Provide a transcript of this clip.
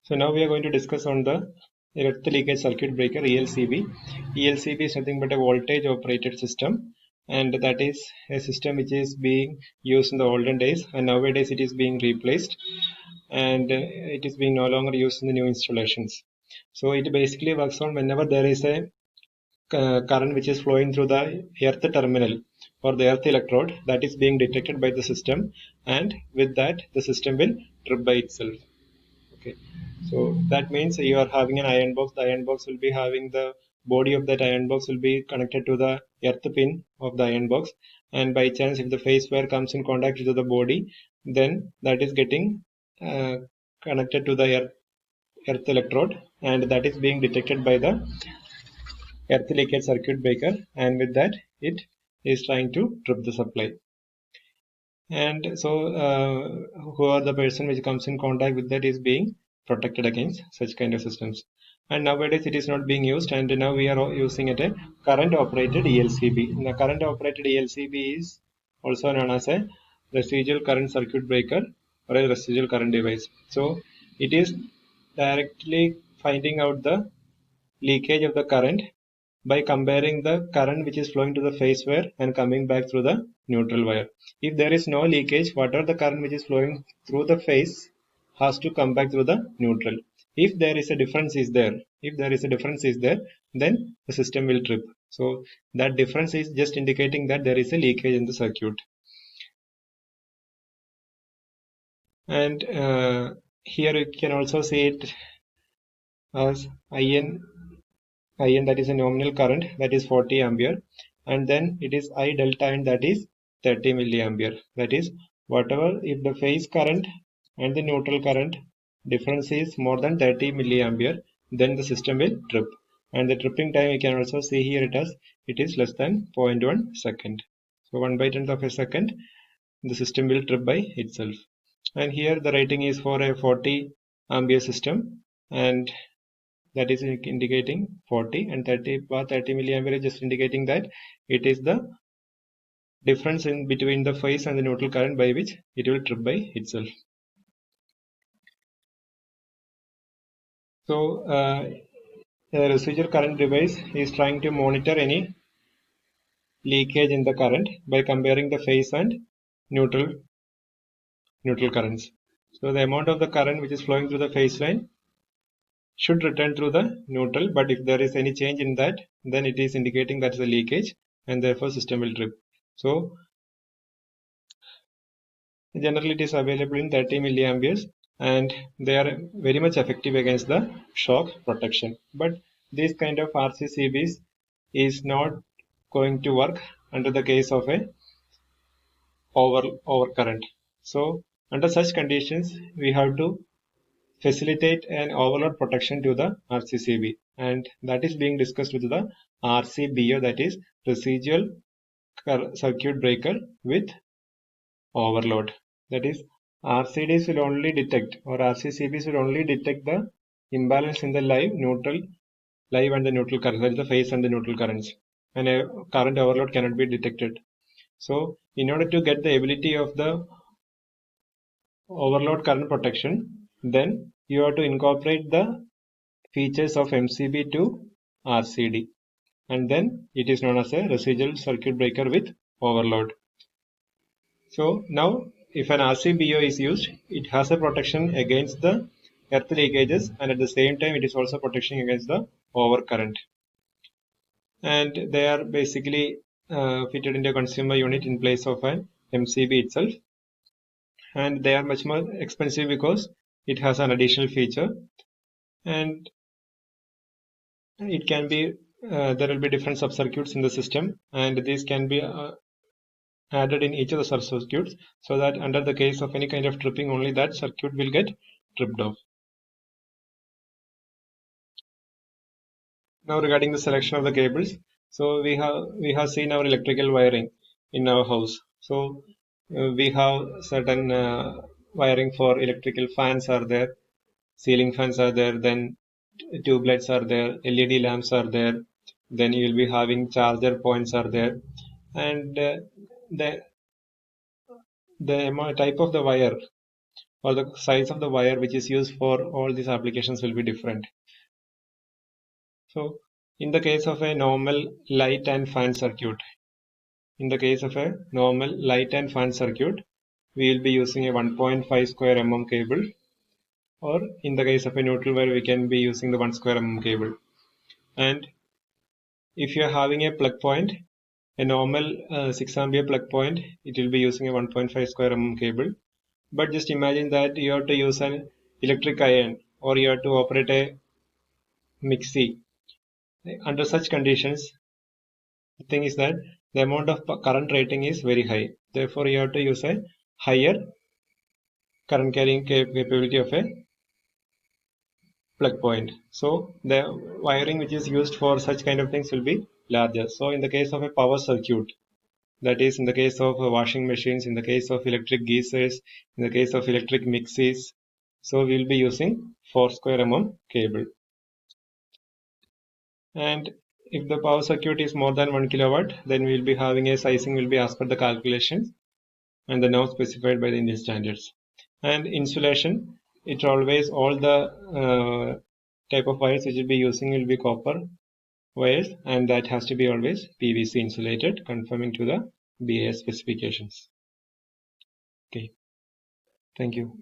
So now we are going to discuss on the earth leakage circuit breaker ELCB. ELCB is nothing but a voltage operated system, and that is a system which is being used in the olden days, and nowadays it is being replaced, and it is being no longer used in the new installations. So it basically works on whenever there is a current which is flowing through the earth terminal or the earth electrode that is being detected by the system, and with that the system will trip by itself. Okay, so that means you are having an iron box. The iron box will be having the body of that iron box will be connected to the earth pin of the iron box, and by chance if the phase wire comes in contact with the body, then that is getting uh, connected to the earth electrode, and that is being detected by the earth leakage circuit breaker, and with that it is trying to trip the supply. And so who are the person which comes in contact with that is being protected against such kind of systems. And nowadays it is not being used, and now we are using it a current operated ELCB. The current operated ELCB is also known as a residual current circuit breaker or a residual current device. So it is directly finding out the leakage of the current by comparing the current which is flowing to the phase wire and coming back through the neutral wire. If there is no leakage, whatever the current which is flowing through the phase has to come back through the neutral. If there is a difference is there, then the system will trip. So that difference is just indicating that there is a leakage in the circuit. And here you can also see it as IN, that is a nominal current, that is 40 ampere, and then it is I delta N, that is 30 milliampere. That is, whatever if the phase current and the neutral current difference is more than 30 milliampere, then the system will trip. And the tripping time you can also see here it is less than 0.1 second. So 1/10th of a second the system will trip by itself. And here the rating is for a 40 ampere system, and that is indicating 40, and 30 milliampere is just indicating that it is the difference in between the phase and the neutral current by which it will trip by itself. So a residual current device is trying to monitor any leakage in the current by comparing the phase and neutral currents. So the amount of the current which is flowing through the phase line should return through the neutral, but if there is any change in that, then it is indicating that is a leakage, and therefore system will trip. So generally it is available in 30 milliamperes, and they are very much effective against the shock protection. But this kind of RCCBs is not going to work under the case of a overcurrent. So under such conditions, we have to facilitate an overload protection to the RCCB, and that is being discussed with the RCBO, that is residual circuit breaker with overload. That is, RCDs will only detect, or RCCBs will only detect the imbalance in the live and the neutral current, that is the phase and the neutral currents, and a current overload cannot be detected. So in order to get the ability of the overload current protection, then you have to incorporate the features of MCB to RCD, and then it is known as a residual circuit breaker with overload. So now if an RCBO is used, it has a protection against the earth leakages, and at the same time it is also protection against the overcurrent. And they are basically fitted into a consumer unit in place of an MCB itself, and they are much more expensive because it has an additional feature, and it can be there will be different sub-circuits in the system, and these can be added in each of the sub-circuits, so that under the case of any kind of tripping, only that circuit will get tripped off. Now regarding the selection of the cables, so we have seen our electrical wiring in our house. So we have certain wiring for electrical fans are there, ceiling fans are there, then tube lights are there, LED lamps are there, then you will be having charger points are there, and the type of the wire or the size of the wire which is used for all these applications will be different. So in the case of a normal light and fan circuit, we will be using a 1.5 square mm cable, or in the case of a neutral wire we can be using the 1 square mm cable. And if you are having a plug point, a normal 6 ampere plug point, it will be using a 1.5 square mm cable. But just imagine that you have to use an electric iron, or you have to operate a mixie. Under such conditions, the thing is that the amount of current rating is very high. Therefore, you have to use a higher current carrying capability of a plug point. So the wiring which is used for such kind of things will be larger. So in the case of a power circuit, that is in the case of washing machines, in the case of electric geysers, in the case of electric mixies, so we will be using 4 square mm cable. And if the power circuit is more than 1 kilowatt, then we will be having a sizing will be as per the calculations and the norm specified by the Indian standards. And insulation, it always all the type of wires which will be using will be copper wires, and that has to be always PVC insulated, conforming to the BIS specifications. Okay, thank you.